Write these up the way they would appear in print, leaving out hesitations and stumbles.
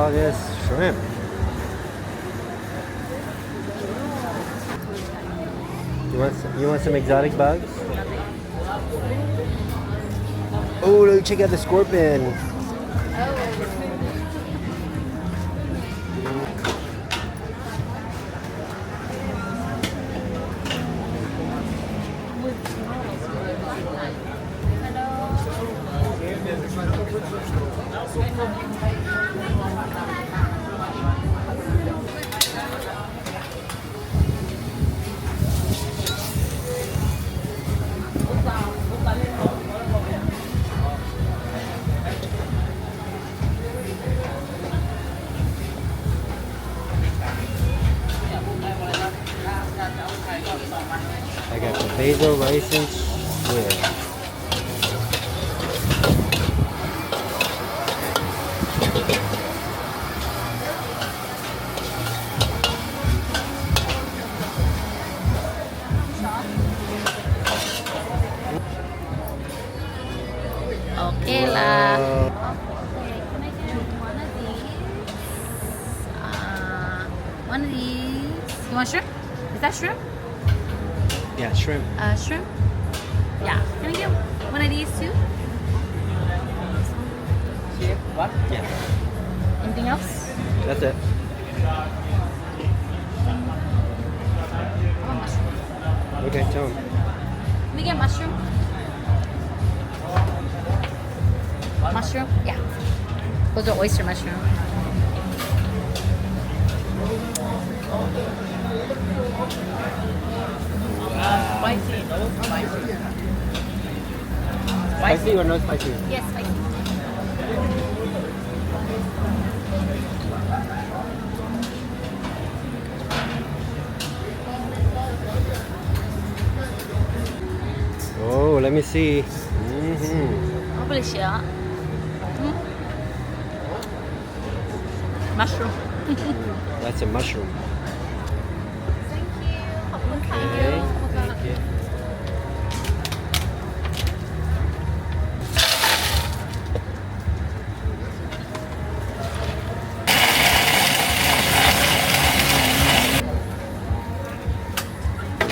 all this shrimp. You want some exotic bugs? Oh, look, check out the scorpion. I got the basil rice and squid. Okay lah. One of these. You want shrimp? Is that shrimp? Yeah, shrimp. Shrimp? Yeah. Can I get one of these too? What? Yeah. Anything else? That's it. How about mushroom? Okay, tell him. Can we get mushroom? Mushroom? Yeah. Those are oyster mushroom. Spicy, no spicy. Spicy or no spicy? Yes, spicy. Oh, let me see. Hopefully siya. Mushroom. That's a mushroom. Thank you. Okay. Thank you.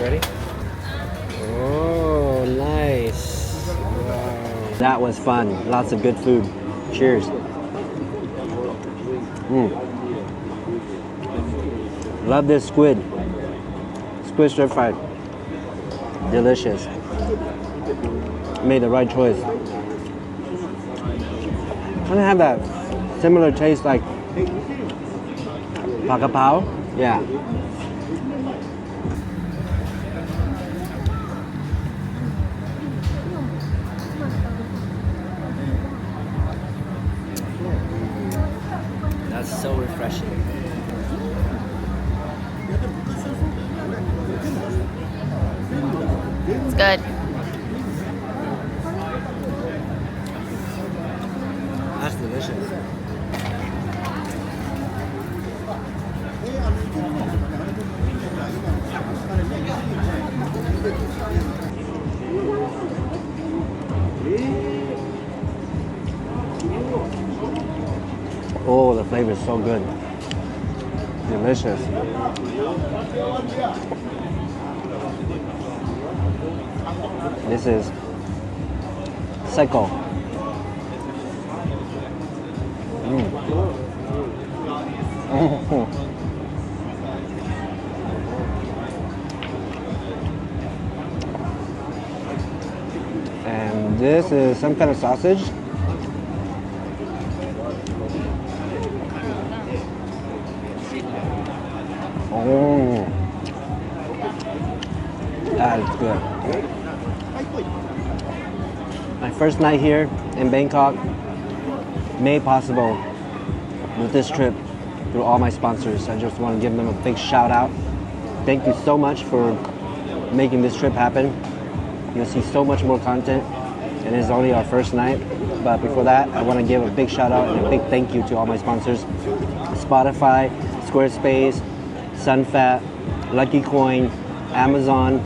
Ready? Oh, nice. Wow. That was fun. Lots of good food. Cheers. Love this squid. Squid stir fried. Delicious. Made the right choice. Kind of have that similar taste like pakapao. Yeah. That's so refreshing. It's good. That's delicious. Oh, the flavor is so good. Delicious. This is Seiko. And this is some kind of sausage. Oh, that is good. My first night here in Bangkok, made possible with this trip through all my sponsors. I just want to give them a big shout out. Thank you so much for making this trip happen. You'll see so much more content, and it's only our first night. But before that, I want to give a big shout out and a big thank you to all my sponsors: Spotify, Squarespace, Sunfat, Lucky Coin, Amazon,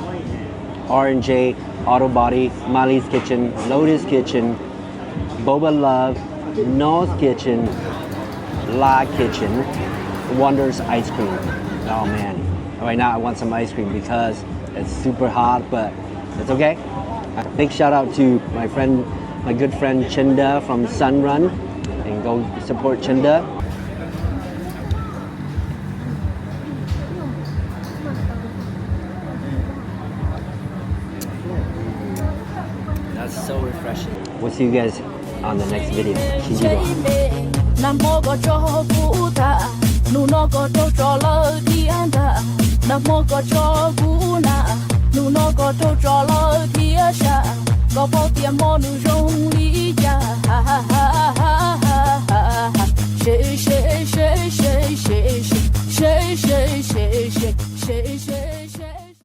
R&J, Auto Body, Molly's Kitchen, Lotus Kitchen, Boba Love, No's Kitchen, La Kitchen Wonders Ice Cream. Oh man, right now I want some ice cream because it's super hot, but it's okay. Big shout out to my good friend Chinda from Sunrun, and go support Chinda. That's so refreshing. We'll see you guys on the next video. Có bao tiền mò nụ rong lý ya